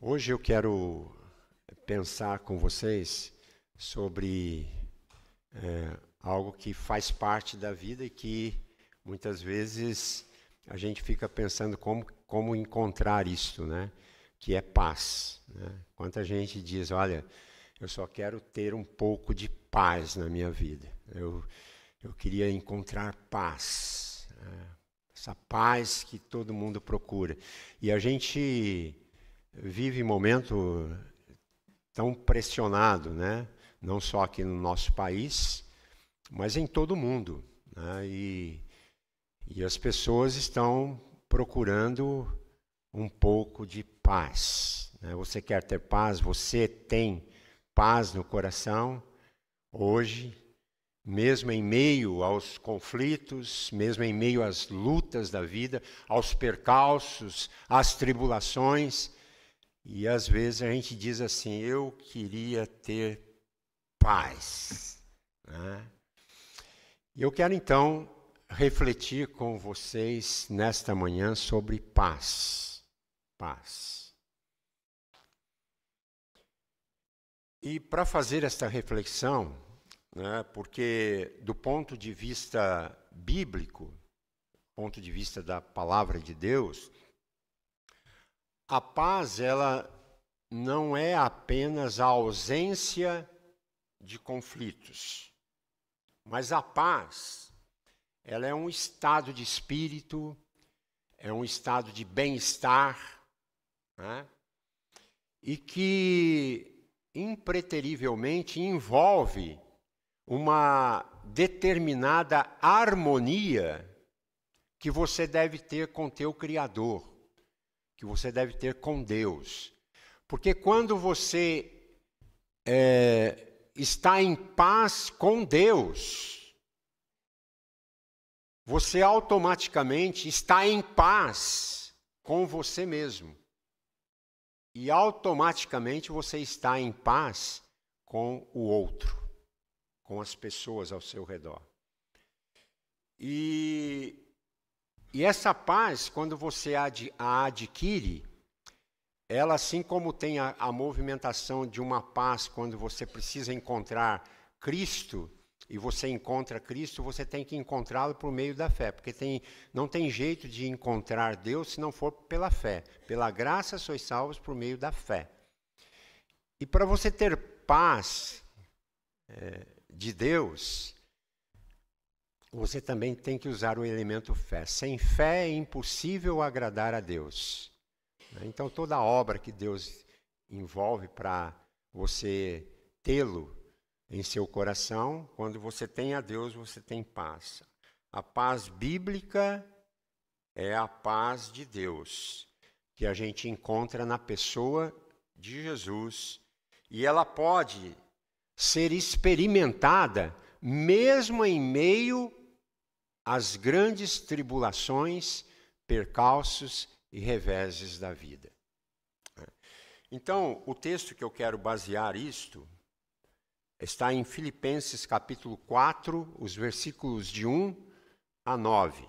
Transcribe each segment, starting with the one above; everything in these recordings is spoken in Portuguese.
Hoje eu quero pensar com vocês sobre algo que faz parte da vida e que muitas vezes a gente fica pensando como encontrar isso, né? Que é paz, né? Quanta gente diz, olha, eu só quero ter um pouco de paz na minha vida. Eu queria encontrar paz, né? Essa paz que todo mundo procura. E a gente vive um momento tão pressionado, né? Não só aqui no nosso país, mas em todo o mundo, né? E as pessoas estão procurando um pouco de paz, né? Você quer ter paz? Você tem paz no coração hoje, mesmo em meio aos conflitos, mesmo em meio às lutas da vida, aos percalços, às tribulações. E às vezes a gente diz assim, eu queria ter paz, né? E eu quero então refletir com vocês nesta manhã sobre paz. Paz. E para fazer esta reflexão, né, porque do ponto de vista bíblico, ponto de vista da palavra de Deus, a paz, ela não é apenas a ausência de conflitos, mas a paz, ela é um estado de espírito, é um estado de bem-estar, né? E que impreterivelmente envolve uma determinada harmonia que você deve ter com teu Criador, que você deve ter com Deus. Porque quando você está em paz com Deus, você automaticamente está em paz com você mesmo. E automaticamente você está em paz com o outro, com as pessoas ao seu redor. E essa paz, quando você a adquire, ela, assim como tem a movimentação de uma paz quando você precisa encontrar Cristo, e você encontra Cristo, você tem que encontrá-lo por meio da fé, porque não tem jeito de encontrar Deus se não for pela fé. Pela graça sois salvos por meio da fé. E para você ter paz de Deus, você também tem que usar o elemento fé. Sem fé é impossível agradar a Deus. Então, toda a obra que Deus envolve para você tê-lo em seu coração, quando você tem a Deus, você tem paz. A paz bíblica é a paz de Deus, que a gente encontra na pessoa de Jesus. E ela pode ser experimentada mesmo em meio às grandes tribulações, percalços e reveses da vida. Então, o texto que eu quero basear isto está em Filipenses capítulo 4, os versículos de 1 a 9.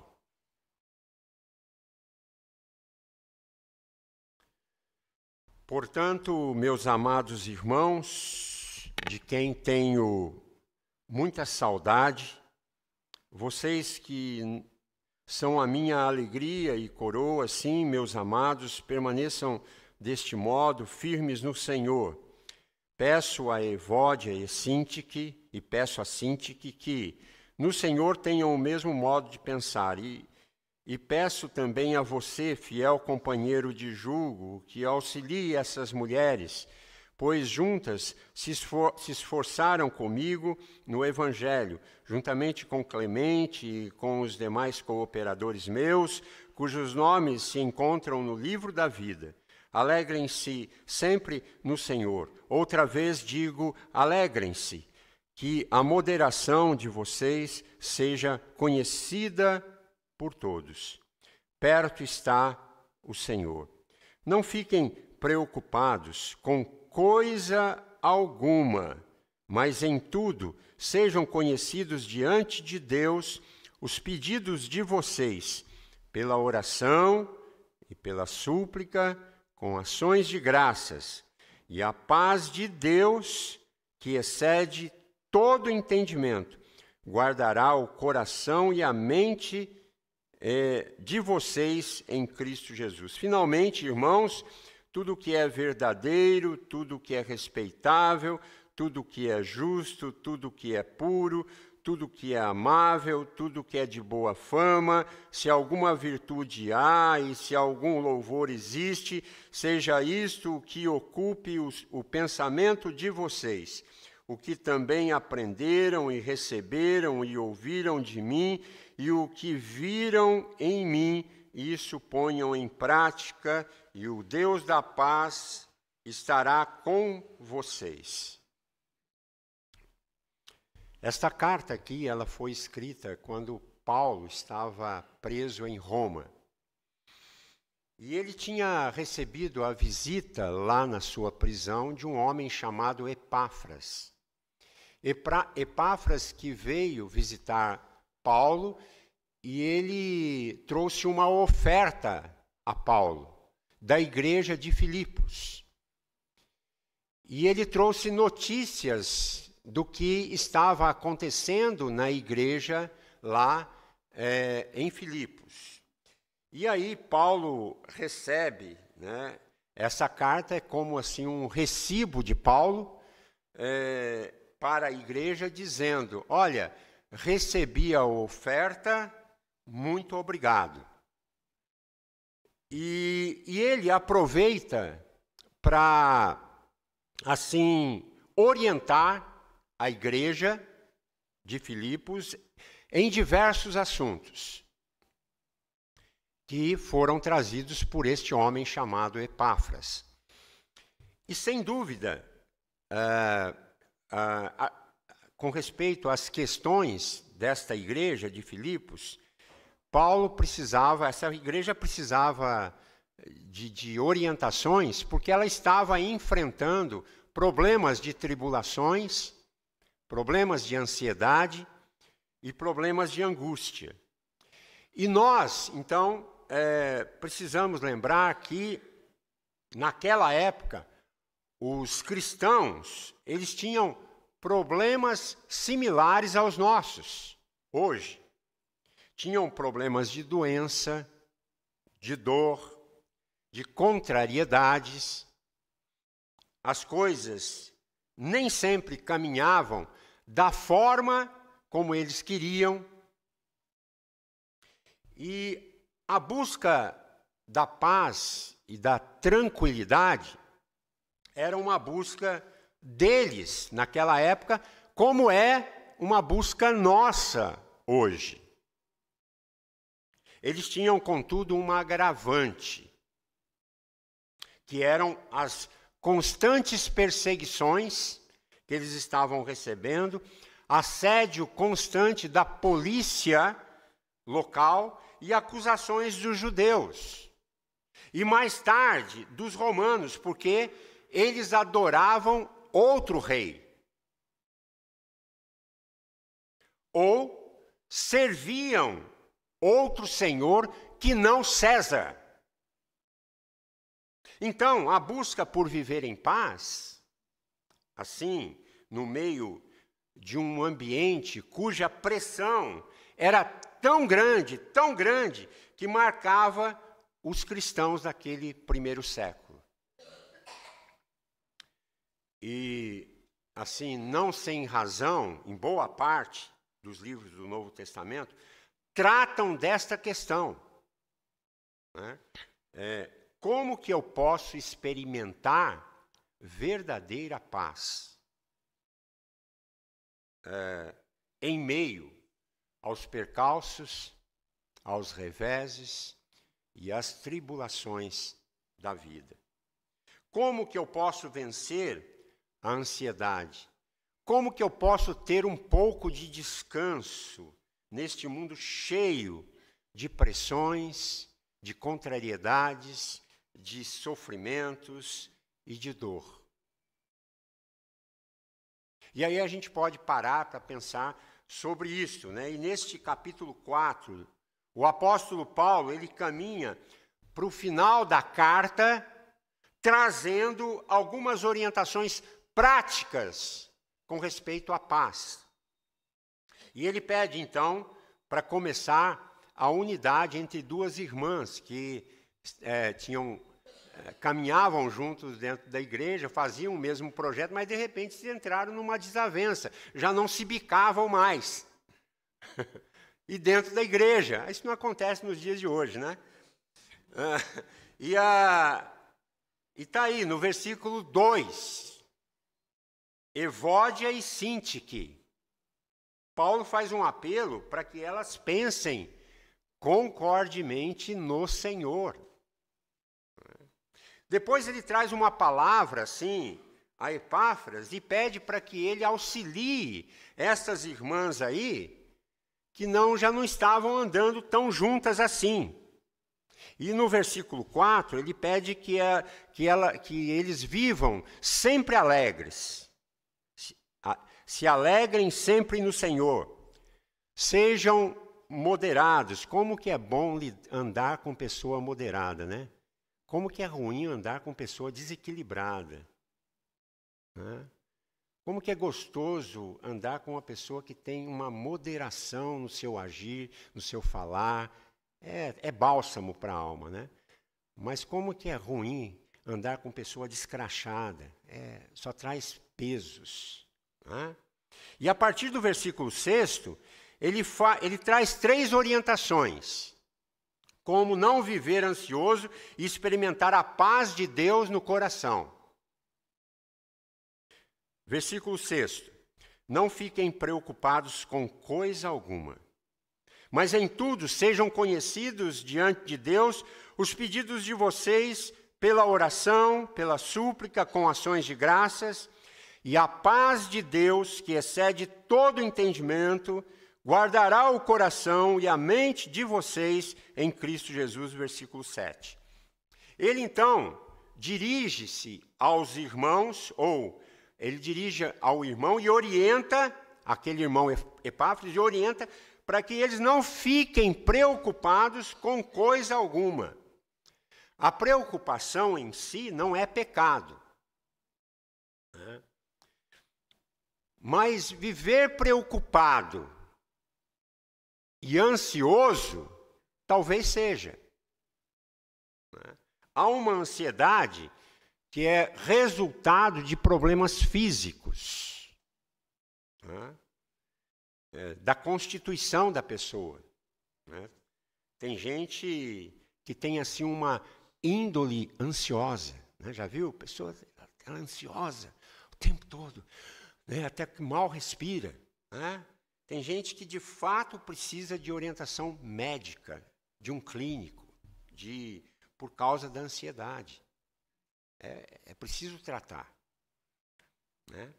Portanto, meus amados irmãos, de quem tenho muita saudade, vocês que são a minha alegria e coroa, sim, meus amados, permaneçam deste modo, firmes no Senhor. Peço a Evódia e Sintique, e peço a Sintique que no Senhor tenham o mesmo modo de pensar. E peço também a você, fiel companheiro de julgo, que auxilie essas mulheres, pois juntas se esforçaram comigo no Evangelho, juntamente com Clemente e com os demais cooperadores meus, cujos nomes se encontram no livro da vida. Alegrem-se sempre no Senhor. Outra vez digo, alegrem-se, que a moderação de vocês seja conhecida por todos. Perto está o Senhor. Não fiquem preocupados com coisa alguma, mas em tudo sejam conhecidos diante de Deus os pedidos de vocês, pela oração e pela súplica, com ações de graças, e a paz de Deus, que excede todo entendimento, guardará o coração e a mente de vocês em Cristo Jesus. Finalmente, irmãos, tudo que é verdadeiro, tudo que é respeitável, tudo que é justo, tudo que é puro, tudo que é amável, tudo que é de boa fama, se alguma virtude há e se algum louvor existe, seja isto o que ocupe o pensamento de vocês, o que também aprenderam e receberam e ouviram de mim, e o que viram em mim, isso ponham em prática, e o Deus da paz estará com vocês. Esta carta aqui, ela foi escrita quando Paulo estava preso em Roma. E ele tinha recebido a visita lá na sua prisão de um homem chamado Epáfras. Epáfras que veio visitar Paulo e ele trouxe uma oferta a Paulo da igreja de Filipos. E ele trouxe notícias do que estava acontecendo na igreja lá em Filipos. E aí Paulo recebe, né, essa carta é como assim um recibo de Paulo para a igreja dizendo, olha, recebi a oferta, muito obrigado. E ele aproveita para, assim, orientar a igreja de Filipos em diversos assuntos que foram trazidos por este homem chamado Epáfras. E, sem dúvida, com respeito às questões desta igreja de Filipos, essa igreja precisava de orientações, porque ela estava enfrentando problemas de tribulações, problemas de ansiedade e problemas de angústia. E nós, então, precisamos lembrar que, naquela época, os cristãos, eles tinham problemas similares aos nossos, hoje. Tinham problemas de doença, de dor, de contrariedades. As coisas nem sempre caminhavam da forma como eles queriam. E a busca da paz e da tranquilidade era uma busca deles naquela época, como é uma busca nossa hoje. Eles tinham, contudo, uma agravante, que eram as constantes perseguições que eles estavam recebendo, assédio constante da polícia local e acusações dos judeus. E mais tarde, dos romanos, porque eles adoravam outro rei. Ou serviam outro senhor que não César. Então, a busca por viver em paz, assim, no meio de um ambiente cuja pressão era tão grande, que marcava os cristãos daquele primeiro século. E, assim, não sem razão, em boa parte dos livros do Novo Testamento, tratam desta questão, né? Como que eu posso experimentar verdadeira paz em meio aos percalços, aos reveses e às tribulações da vida? Como que eu posso vencer a ansiedade? Como que eu posso ter um pouco de descanso neste mundo cheio de pressões, de contrariedades, de sofrimentos e de dor? E aí a gente pode parar para pensar sobre isso, né? E neste capítulo 4, o apóstolo Paulo, ele caminha para o final da carta trazendo algumas orientações práticas com respeito à paz. E ele pede, então, para começar, a unidade entre duas irmãs que caminhavam juntos dentro da igreja, faziam o mesmo projeto, mas de repente se entraram numa desavença, já não se bicavam mais. E dentro da igreja, isso não acontece nos dias de hoje, né? E está aí no versículo 2, Evódia e Sintique. Paulo faz um apelo para que elas pensem concordemente no Senhor. Depois ele traz uma palavra, assim, a Epáfras, e pede para que ele auxilie essas irmãs aí, que já não estavam andando tão juntas assim. E no versículo 4, ele pede que eles vivam sempre alegres. Se alegrem sempre no Senhor. Sejam moderados. Como que é bom andar com pessoa moderada, né? Como que é ruim andar com pessoa desequilibrada, né? Como que é gostoso andar com uma pessoa que tem uma moderação no seu agir, no seu falar. É bálsamo para a alma, né? Mas como que é ruim andar com pessoa descrachada. Só traz pesos, né? E a partir do versículo 6, ele traz 3 orientações. Como não viver ansioso e experimentar a paz de Deus no coração. Versículo 6. Não fiquem preocupados com coisa alguma, mas em tudo sejam conhecidos diante de Deus os pedidos de vocês pela oração, pela súplica, com ações de graças, e a paz de Deus, que excede todo entendimento, guardará o coração e a mente de vocês em Cristo Jesus, versículo 7. Ele, então, dirige-se aos irmãos, ou ele dirige ao irmão e orienta, aquele irmão Epáfras, e orienta para que eles não fiquem preocupados com coisa alguma. A preocupação em si não é pecado, né? Mas viver preocupado e ansioso, talvez seja. Há uma ansiedade que é resultado de problemas físicos, da constituição da pessoa. Tem gente que tem assim uma índole ansiosa, já viu? A pessoa ela é ansiosa o tempo todo, até que mal respira, Tem gente que de fato precisa de orientação médica, de um clínico, por causa da ansiedade. É preciso tratar, né?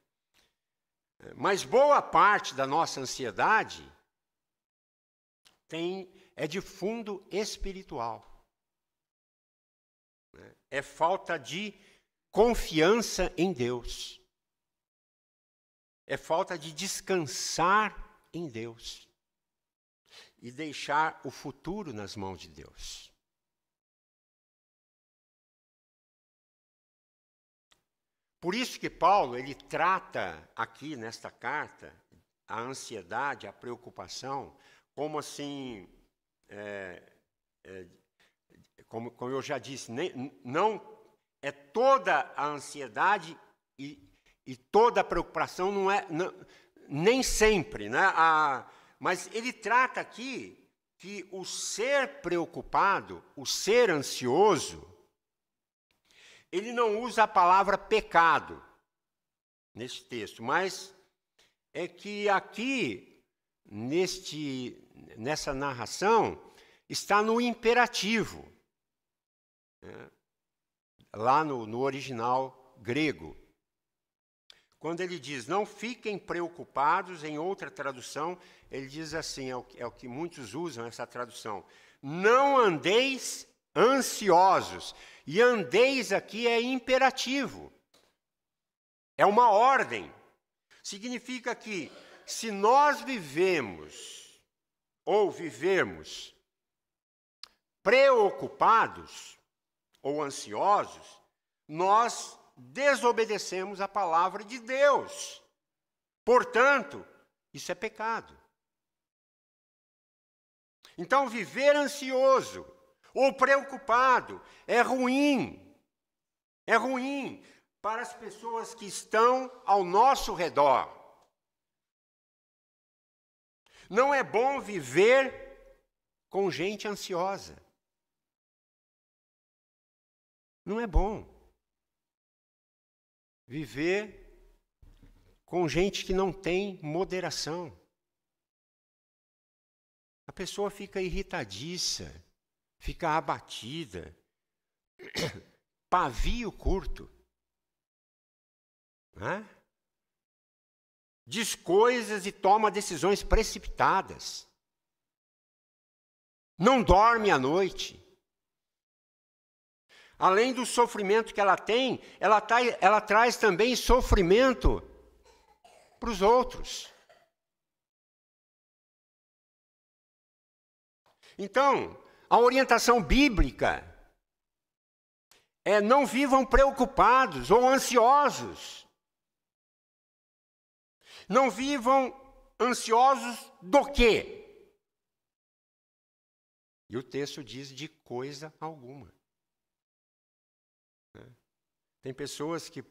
Mas boa parte da nossa ansiedade é de fundo espiritual. É falta de confiança em Deus. É falta de descansar em Deus e deixar o futuro nas mãos de Deus. Por isso que Paulo, ele trata aqui nesta carta a ansiedade, a preocupação, como assim, como eu já disse, não é toda a ansiedade e toda a preocupação, nem sempre, né? Mas ele trata aqui que o ser preocupado, o ser ansioso, ele não usa a palavra pecado nesse texto, mas é que aqui, nessa narração, está no imperativo, lá no original grego. Quando ele diz, não fiquem preocupados, em outra tradução, ele diz assim, é o que muitos usam essa tradução, não andeis ansiosos. E andeis aqui é imperativo, é uma ordem. Significa que se nós vivemos ou vivermos preocupados ou ansiosos, nós desobedecemos a palavra de Deus. Portanto, isso é pecado. Então, viver ansioso ou preocupado é ruim. É ruim para as pessoas que estão ao nosso redor. Não é bom viver com gente ansiosa. Não é bom viver com gente que não tem moderação. A pessoa fica irritadiça, fica abatida, pavio curto, né? Diz coisas e toma decisões precipitadas, não dorme à noite. Além do sofrimento que ela tem, ela traz também sofrimento para os outros. Então, a orientação bíblica é: não vivam preocupados ou ansiosos. Não vivam ansiosos do quê? E o texto diz: de coisa alguma. Tem pessoas que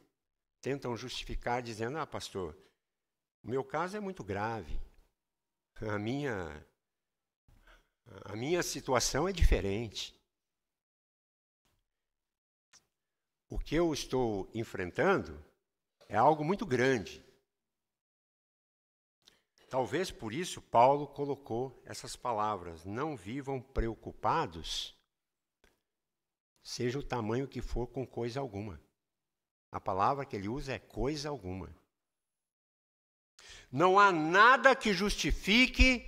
tentam justificar dizendo: ah, pastor, o meu caso é muito grave. A minha situação é diferente. O que eu estou enfrentando é algo muito grande. Talvez por isso Paulo colocou essas palavras: não vivam preocupados, seja o tamanho que for, com coisa alguma. A palavra que ele usa é coisa alguma. Não há nada que justifique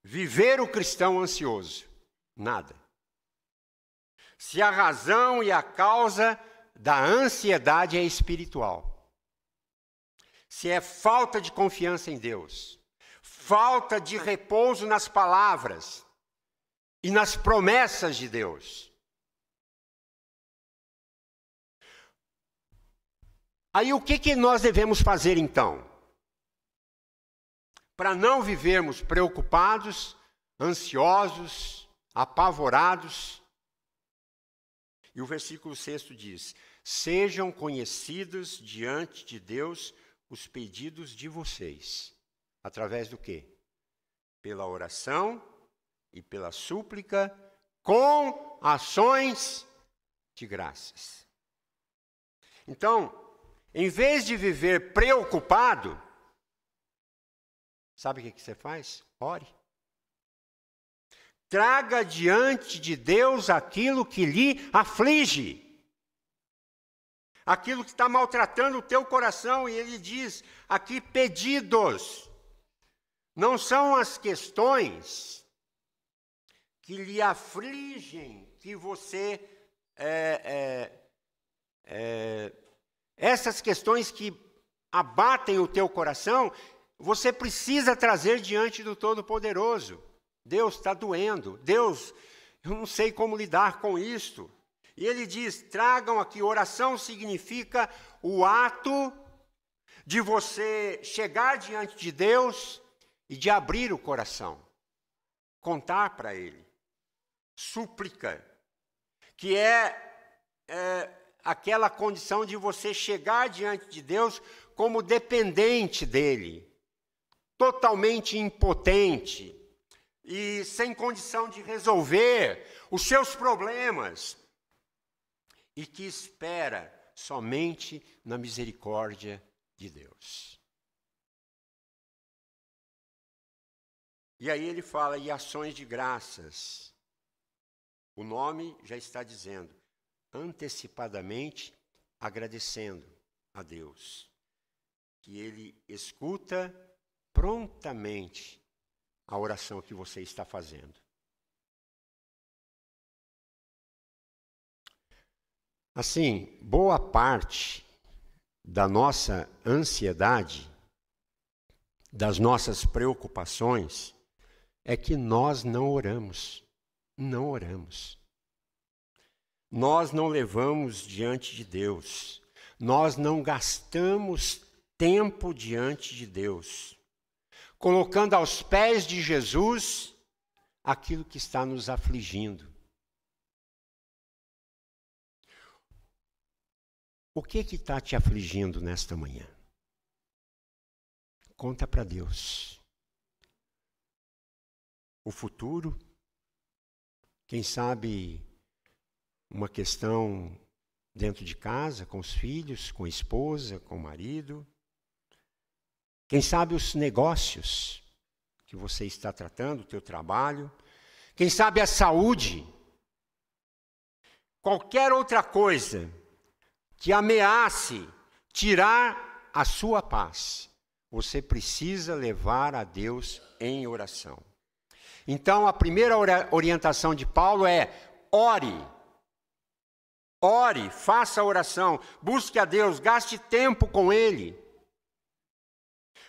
viver o cristão ansioso. Nada. Se a razão e a causa da ansiedade é espiritual, se é falta de confiança em Deus, falta de repouso nas palavras e nas promessas de Deus. Aí o que nós devemos fazer então? Para não vivermos preocupados, ansiosos, apavorados. E o versículo 6 diz: sejam conhecidos diante de Deus os pedidos de vocês. Através do quê? Pela oração e pela súplica, com ações de graças. Então, em vez de viver preocupado, sabe o que você faz? Ore. Traga diante de Deus aquilo que lhe aflige, aquilo que está maltratando o teu coração. E ele diz aqui: pedidos. Não são as questões que lhe afligem, que você... essas questões que abatem o teu coração, você precisa trazer diante do Todo-Poderoso. Deus, está doendo. Deus, eu não sei como lidar com isto. E ele diz: tragam aqui. Oração significa o ato de você chegar diante de Deus e de abrir o coração, contar para Ele. Súplica, que é aquela condição de você chegar diante de Deus como dependente dEle, totalmente impotente e sem condição de resolver os seus problemas, e que espera somente na misericórdia de Deus. E aí ele fala: e ações de graças. O nome já está dizendo: antecipadamente agradecendo a Deus, que Ele escuta prontamente a oração que você está fazendo. Assim, boa parte da nossa ansiedade, das nossas preocupações, é que nós não oramos. Não oramos. nós não levamos diante de Deus, nós não gastamos tempo diante de Deus, colocando aos pés de Jesus aquilo que está nos afligindo. O que está te afligindo nesta manhã? Conta para Deus. O futuro, quem sabe uma questão dentro de casa, com os filhos, com a esposa, com o marido. Quem sabe os negócios que você está tratando, o teu trabalho. Quem sabe a saúde. Qualquer outra coisa que ameace tirar a sua paz, você precisa levar a Deus em oração. Então, a primeira orientação de Paulo é: ore. Ore, faça a oração, busque a Deus, gaste tempo com Ele.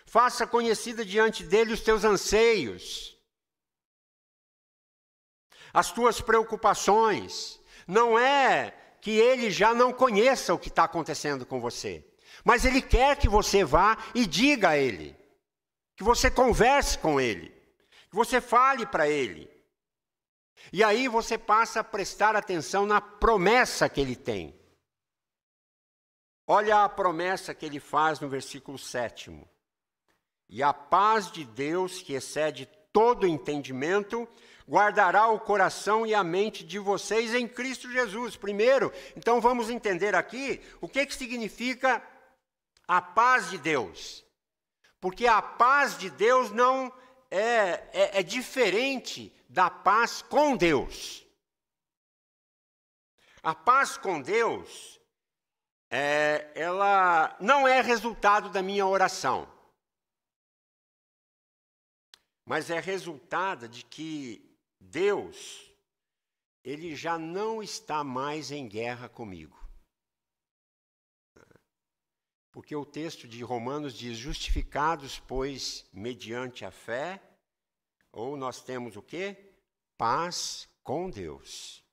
Faça conhecida diante dEle os teus anseios, as tuas preocupações. Não é que Ele já não conheça o que está acontecendo com você, mas Ele quer que você vá e diga a Ele, que você converse com Ele, que você fale para Ele. E aí você passa a prestar atenção na promessa que Ele tem. Olha a promessa que Ele faz no versículo 7. E a paz de Deus, que excede todo entendimento, guardará o coração e a mente de vocês em Cristo Jesus. Primeiro, então vamos entender aqui o que significa a paz de Deus. Porque a paz de Deus não é diferente da paz com Deus. A paz com Deus, ela não é resultado da minha oração, mas é resultado de que Deus, Ele já não está mais em guerra comigo. Porque o texto de Romanos diz: justificados, pois, mediante a fé, ou nós temos o quê? Paz com Deus.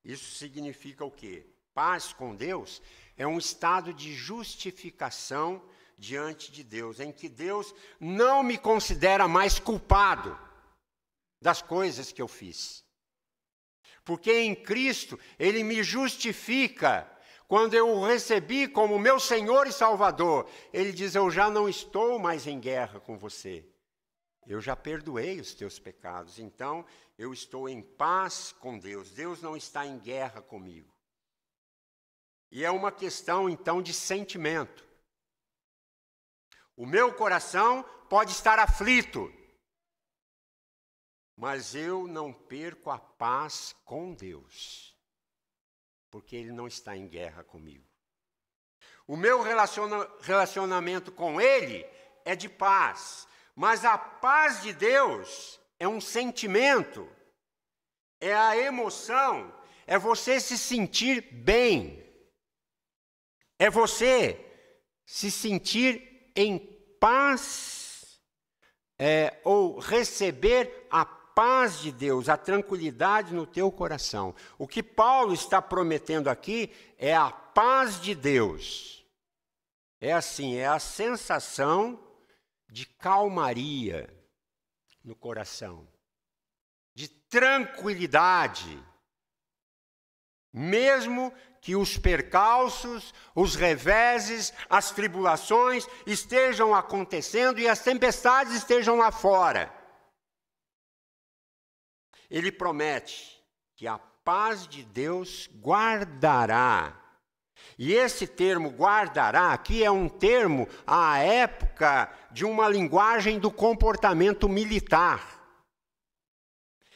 Isso significa o quê? Paz com Deus é um estado de justificação diante de Deus, em que Deus não me considera mais culpado das coisas que eu fiz. Porque em Cristo Ele me justifica. Quando eu o recebi como meu Senhor e Salvador, Ele diz: eu já não estou mais em guerra com você. Eu já perdoei os teus pecados, então eu estou em paz com Deus. Deus não está em guerra comigo. E é uma questão, então, de sentimento. O meu coração pode estar aflito, mas eu não perco a paz com Deus, porque Ele não está em guerra comigo. O meu relacionamento com Ele é de paz, mas a paz de Deus é um sentimento, é a emoção, é você se sentir bem, é você se sentir em paz, ou receber a paz de Deus, a tranquilidade no teu coração. O que Paulo está prometendo aqui é a paz de Deus. É assim, é a sensação de calmaria no coração, de tranquilidade, mesmo que os percalços, os reveses, as tribulações estejam acontecendo e as tempestades estejam lá fora. Ele promete que a paz de Deus guardará. E esse termo guardará aqui é um termo à época de uma linguagem do comportamento militar.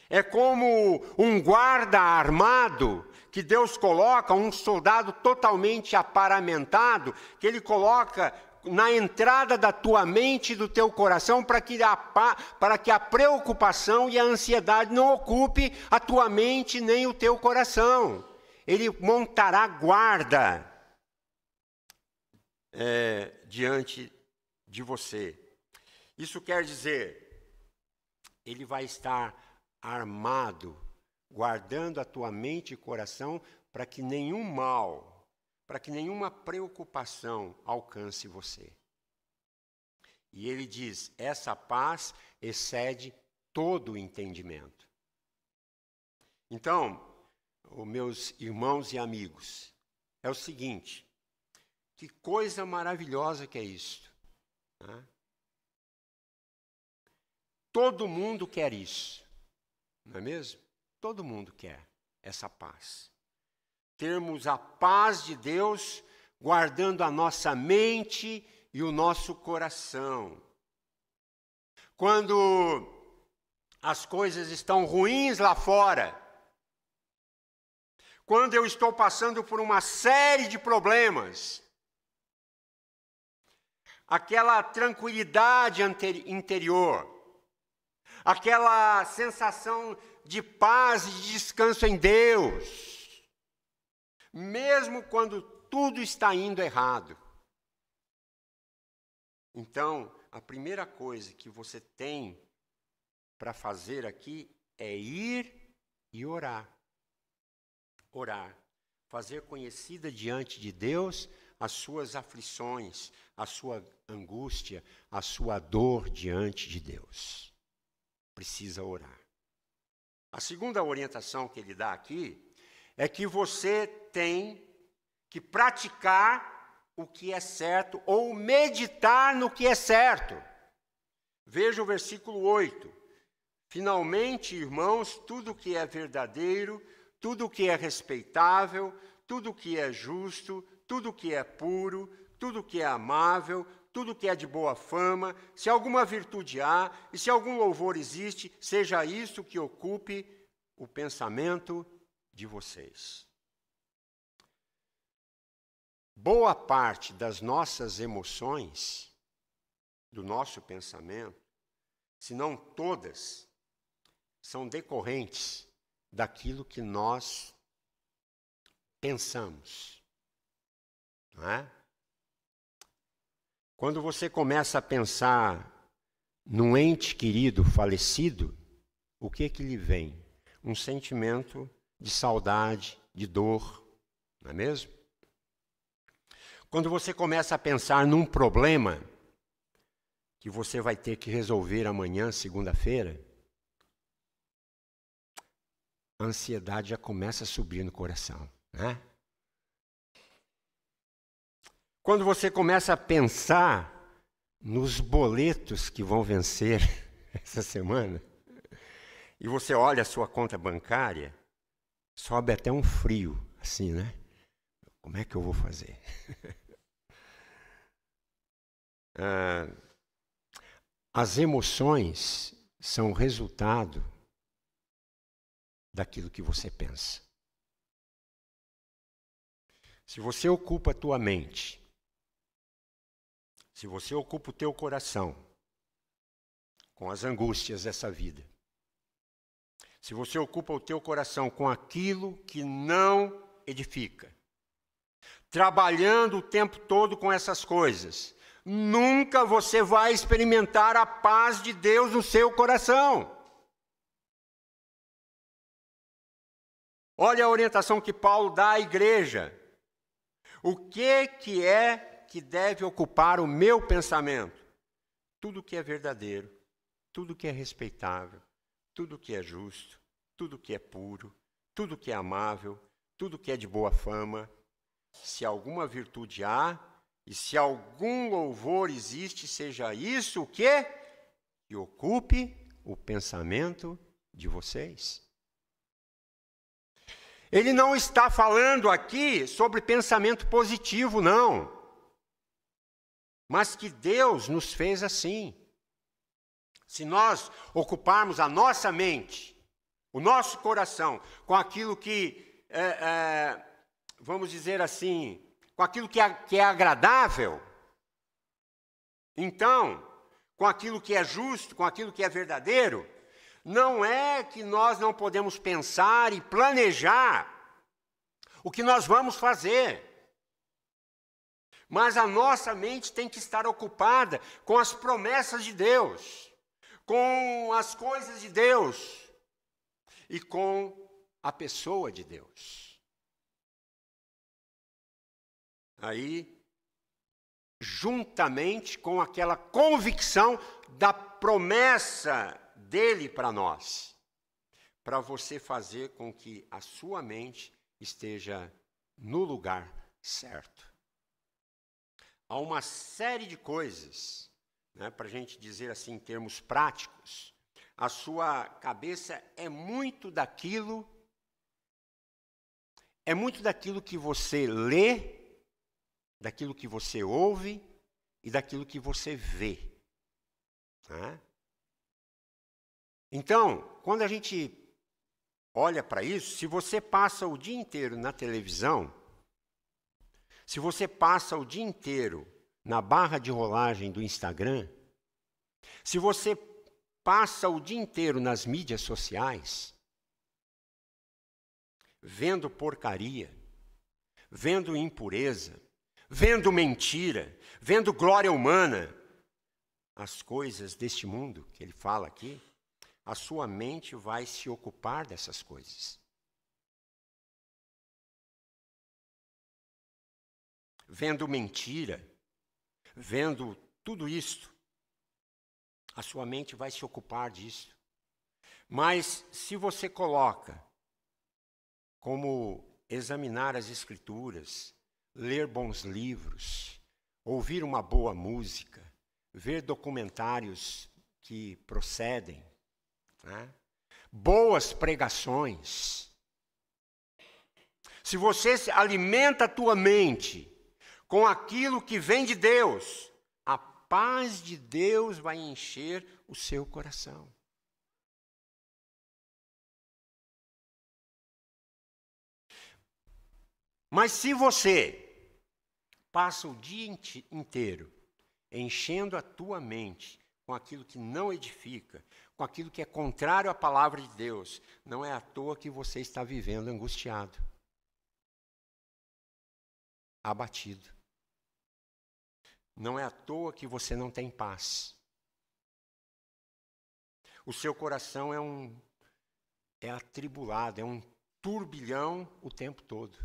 É como um guarda armado que Deus coloca, um soldado totalmente aparamentado, que Ele coloca na entrada da tua mente e do teu coração para que a preocupação e a ansiedade não ocupe a tua mente nem o teu coração. Ele montará guarda diante de você. Isso quer dizer, Ele vai estar armado guardando a tua mente e coração para que nenhum mal, para que nenhuma preocupação alcance você. E ele diz, essa paz excede todo o entendimento. Então, meus irmãos e amigos, é o seguinte, que coisa maravilhosa que é isto, né? Todo mundo quer isso, não é mesmo? Todo mundo quer essa paz. Termos a paz de Deus guardando a nossa mente e o nosso coração. Quando as coisas estão ruins lá fora, quando eu estou passando por uma série de problemas, aquela tranquilidade interior, aquela sensação de paz e de descanso em Deus, mesmo quando tudo está indo errado. Então, a primeira coisa que você tem para fazer aqui é ir e orar. Orar. Fazer conhecida diante de Deus as suas aflições, a sua angústia, a sua dor diante de Deus. Precisa orar. A segunda orientação que ele dá aqui é que você tem que praticar o que é certo ou meditar no que é certo. Veja o versículo 8. Finalmente, irmãos, tudo que é verdadeiro, tudo que é respeitável, tudo que é justo, tudo que é puro, tudo que é amável, tudo que é de boa fama, se alguma virtude há e se algum louvor existe, seja isso que ocupe o pensamento de vocês. Boa parte das nossas emoções, do nosso pensamento, se não todas, são decorrentes daquilo que nós pensamos, não é? Quando você começa a pensar num ente querido falecido, o que lhe vem? Um sentimento de saudade, de dor, não é mesmo? Quando você começa a pensar num problema que você vai ter que resolver amanhã, segunda-feira, a ansiedade já começa a subir no coração, né? Quando você começa a pensar nos boletos que vão vencer essa semana, e você olha a sua conta bancária, sobe até um frio, assim, né? Como é que eu vou fazer? As emoções são resultado daquilo que você pensa. Se você ocupa a tua mente, se você ocupa o teu coração com as angústias dessa vida, se você ocupa o teu coração com aquilo que não edifica, trabalhando o tempo todo com essas coisas, nunca você vai experimentar a paz de Deus no seu coração. Olha a orientação que Paulo dá à igreja. O que é que deve ocupar o meu pensamento? Tudo que é verdadeiro, tudo que é respeitável, tudo que é justo, tudo que é puro, tudo que é amável, tudo que é de boa fama. Se alguma virtude há, e se algum louvor existe, seja isso o quê? Que ocupe o pensamento de vocês. Ele não está falando aqui sobre pensamento positivo, não. Mas que Deus nos fez assim. Se nós ocuparmos a nossa mente, o nosso coração, com aquilo que, vamos dizer assim, com aquilo que é agradável, então, com aquilo que é justo, com aquilo que é verdadeiro, não é que nós não podemos pensar e planejar o que nós vamos fazer. Mas a nossa mente tem que estar ocupada com as promessas de Deus, com as coisas de Deus e com a pessoa de Deus. Aí, juntamente com aquela convicção da promessa dele para nós, para você fazer com que a sua mente esteja no lugar certo. Há uma série de coisas, né, para a gente dizer assim em termos práticos. A sua cabeça é muito daquilo que você lê, daquilo que você ouve e daquilo que você vê. Né? Então, quando a gente olha para isso, se você passa o dia inteiro na televisão, se você passa o dia inteiro na barra de rolagem do Instagram, se você passa o dia inteiro nas mídias sociais, vendo porcaria, vendo impureza, vendo mentira, vendo glória humana, as coisas deste mundo que ele fala aqui, a sua mente vai se ocupar dessas coisas. Vendo mentira, vendo tudo isto, a sua mente vai se ocupar disso. Mas se você coloca como examinar as Escrituras, ler bons livros, ouvir uma boa música, ver documentários que procedem, né? Boas pregações. Se você alimenta a tua mente com aquilo que vem de Deus, a paz de Deus vai encher o seu coração. Mas se você passa o dia inteiro enchendo a tua mente com aquilo que não edifica, com aquilo que é contrário à palavra de Deus, não é à toa que você está vivendo angustiado, abatido. Não é à toa que você não tem paz. O seu coração é atribulado, é um turbilhão o tempo todo.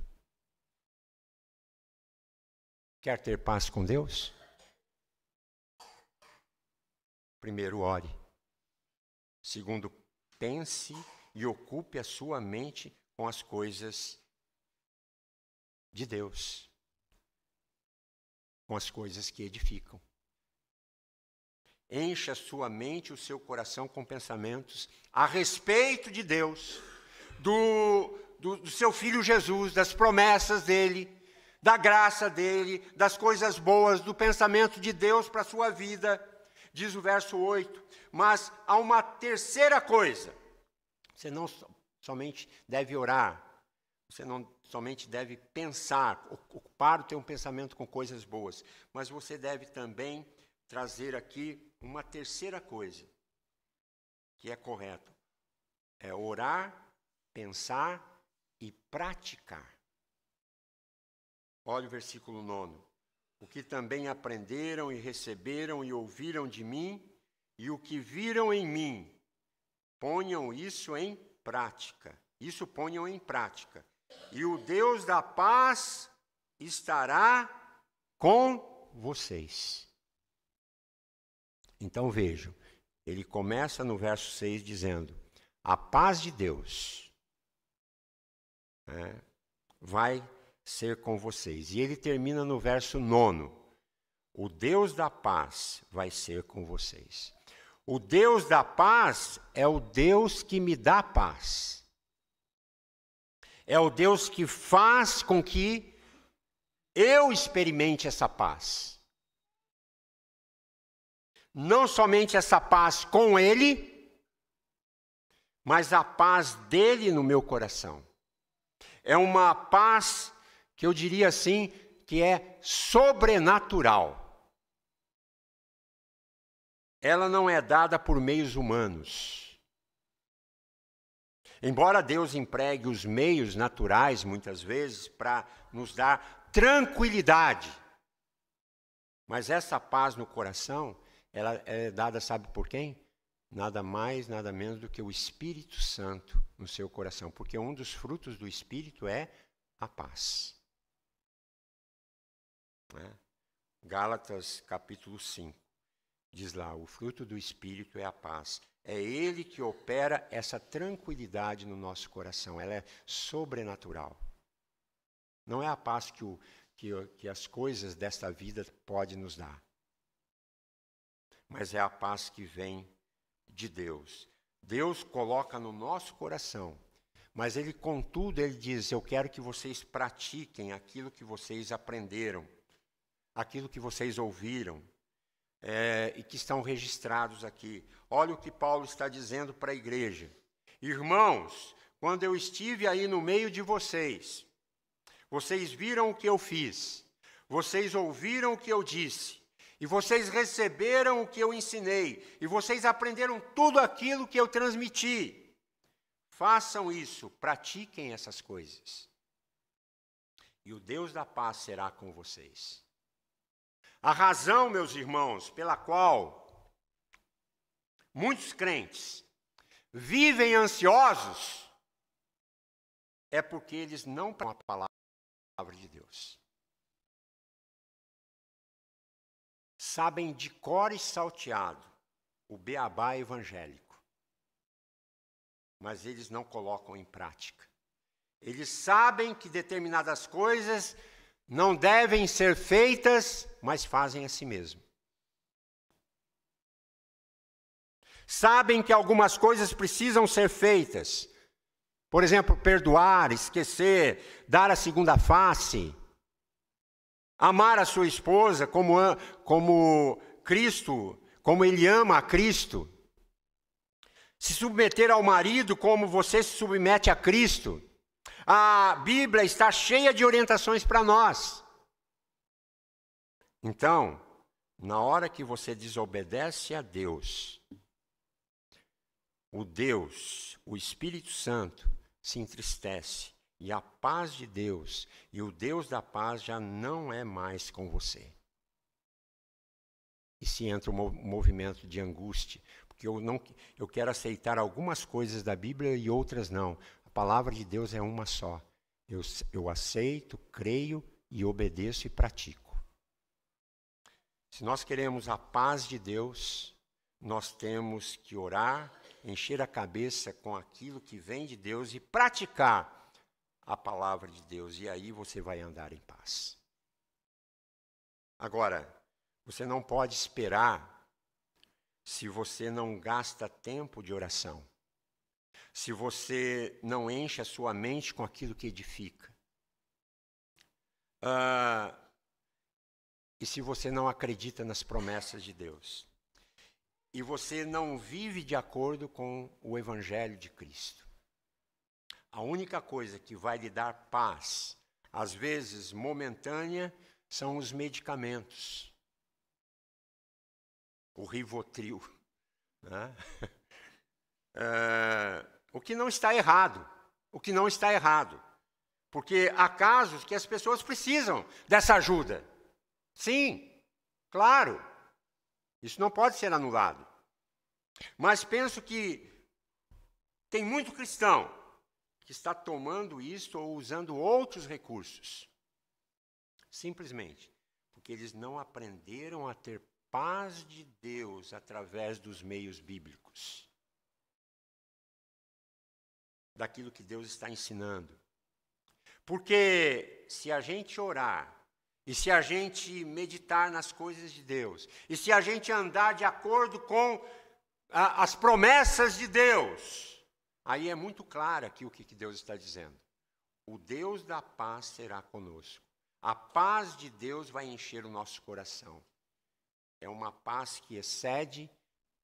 Quer ter paz com Deus? Primeiro, ore. Segundo, pense e ocupe a sua mente com as coisas de Deus, com as coisas que edificam. Encha a sua mente, o seu coração com pensamentos a respeito de Deus, do seu Filho Jesus, das promessas dele, da graça dele, das coisas boas, do pensamento de Deus para a sua vida. Diz o verso 8, mas há uma terceira coisa. Você não somente deve orar, você não somente deve pensar, ocupar o teu pensamento com coisas boas, mas você deve também trazer aqui uma terceira coisa, que é correto. É orar, pensar e praticar. Olha o versículo 9. O que também aprenderam e receberam e ouviram de mim, e o que viram em mim, ponham isso em prática. Isso ponham em prática. E o Deus da paz estará com vocês. Então vejam, ele começa no verso 6 dizendo, a paz de Deus vai ser com vocês. E ele termina no verso 9. O Deus da paz vai ser com vocês. O Deus da paz é o Deus que me dá paz. É o Deus que faz com que eu experimente essa paz. Não somente essa paz com Ele, mas a paz dele no meu coração. É uma paz que eu diria assim, que é sobrenatural. Ela não é dada por meios humanos. Embora Deus empregue os meios naturais, muitas vezes, para nos dar tranquilidade. Mas essa paz no coração, ela é dada, sabe por quem? nada mais, nada menos do que o Espírito Santo no seu coração, porque um dos frutos do Espírito é a paz. Gálatas capítulo 5, diz lá, o fruto do Espírito é a paz. É Ele que opera essa tranquilidade no nosso coração, ela é sobrenatural. Não é a paz que as coisas desta vida podem nos dar, mas é a paz que vem de Deus. Deus coloca no nosso coração, mas Ele, contudo, Ele diz, eu quero que vocês pratiquem aquilo que vocês aprenderam, aquilo que vocês ouviram, e que estão registrados aqui. Olha o que Paulo está dizendo para a igreja. Irmãos, quando eu estive aí no meio de vocês, vocês viram o que eu fiz, vocês ouviram o que eu disse, e vocês receberam o que eu ensinei, e vocês aprenderam tudo aquilo que eu transmiti. Façam isso, pratiquem essas coisas. E o Deus da paz será com vocês. A razão, meus irmãos, pela qual muitos crentes vivem ansiosos é porque eles não praticam a palavra de Deus. Sabem de cor e salteado o beabá evangélico, mas eles não colocam em prática. Eles sabem que determinadas coisas não devem ser feitas, mas fazem a si mesmo. Sabem que algumas coisas precisam ser feitas. Por exemplo, perdoar, esquecer, dar a segunda face, amar a sua esposa como Cristo, como ele ama a Cristo. Se submeter ao marido como você se submete a Cristo. A Bíblia está cheia de orientações para nós. Então, na hora que você desobedece a Deus, o Espírito Santo, se entristece. E a paz de Deus, e o Deus da paz já não é mais com você. E se entra um movimento de angústia, porque eu quero aceitar algumas coisas da Bíblia e outras não. A palavra de Deus é uma só. Eu aceito, creio e obedeço e pratico. Se nós queremos a paz de Deus, nós temos que orar, encher a cabeça com aquilo que vem de Deus e praticar a palavra de Deus. E aí você vai andar em paz. Agora, você não pode esperar se você não gasta tempo de oração. Se você não enche a sua mente com aquilo que edifica. E se você não acredita nas promessas de Deus. E você não vive de acordo com o Evangelho de Cristo. A única coisa que vai lhe dar paz, às vezes momentânea, são os medicamentos. O Rivotril. Né? O que não está errado. O que não está errado. Porque há casos que as pessoas precisam dessa ajuda. Sim, claro. Isso não pode ser anulado. Mas penso que tem muito cristão que está tomando isso ou usando outros recursos. Simplesmente porque eles não aprenderam a ter paz de Deus através dos meios bíblicos. Daquilo que Deus está ensinando. Porque se a gente orar, e se a gente meditar nas coisas de Deus, e se a gente andar de acordo com as promessas de Deus, aí é muito claro aqui o que Deus está dizendo. O Deus da paz será conosco. A paz de Deus vai encher o nosso coração. É uma paz que excede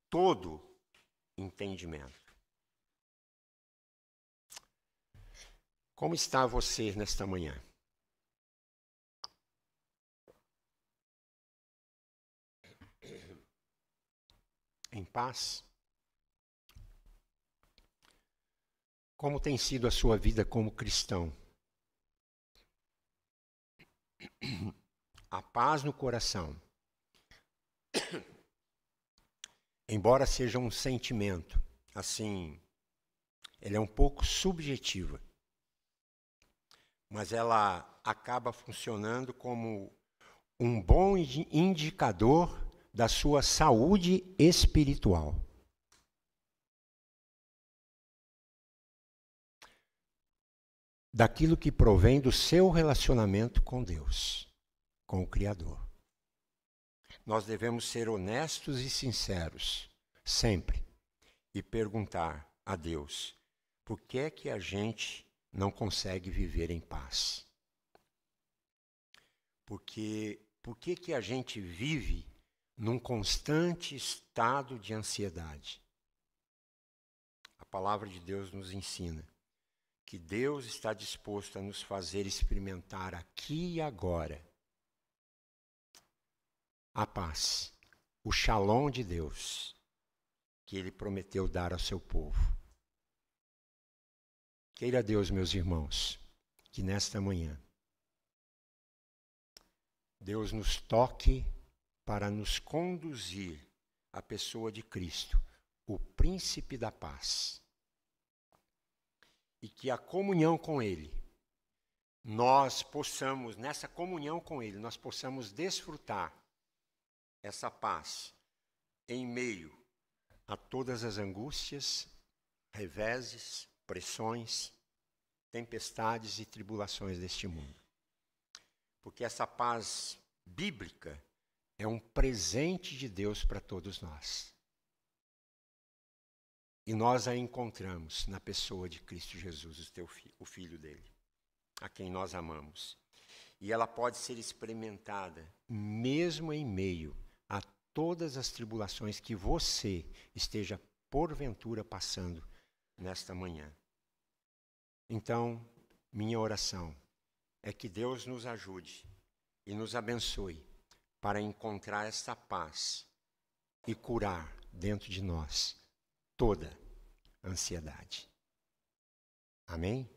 todo entendimento. Como está você nesta manhã? Em paz? Como tem sido a sua vida como cristão? A paz no coração embora seja um sentimento, assim, ele é um pouco subjetiva, mas ela acaba funcionando como um bom indicador da sua saúde espiritual. Daquilo que provém do seu relacionamento com Deus, com o Criador. Nós devemos ser honestos e sinceros, sempre, e perguntar a Deus, por que é que a gente não consegue viver em paz? Por que que a gente vive num constante estado de ansiedade? A palavra de Deus nos ensina que Deus está disposto a nos fazer experimentar aqui e agora a paz, o shalom de Deus, que Ele prometeu dar ao seu povo. Queira Deus, meus irmãos, que nesta manhã Deus nos toque para nos conduzir à pessoa de Cristo, o príncipe da paz. E que a comunhão com Ele, nós possamos, nessa comunhão com Ele, nós possamos desfrutar essa paz em meio a todas as angústias, reveses, pressões, tempestades e tribulações deste mundo. Porque essa paz bíblica é um presente de Deus para todos nós. E nós a encontramos na pessoa de Cristo Jesus, o Filho dele, a quem nós amamos. E ela pode ser experimentada mesmo em meio a todas as tribulações que você esteja porventura passando nesta manhã. Então, minha oração é que Deus nos ajude e nos abençoe para encontrar esta paz e curar dentro de nós toda ansiedade. Amém?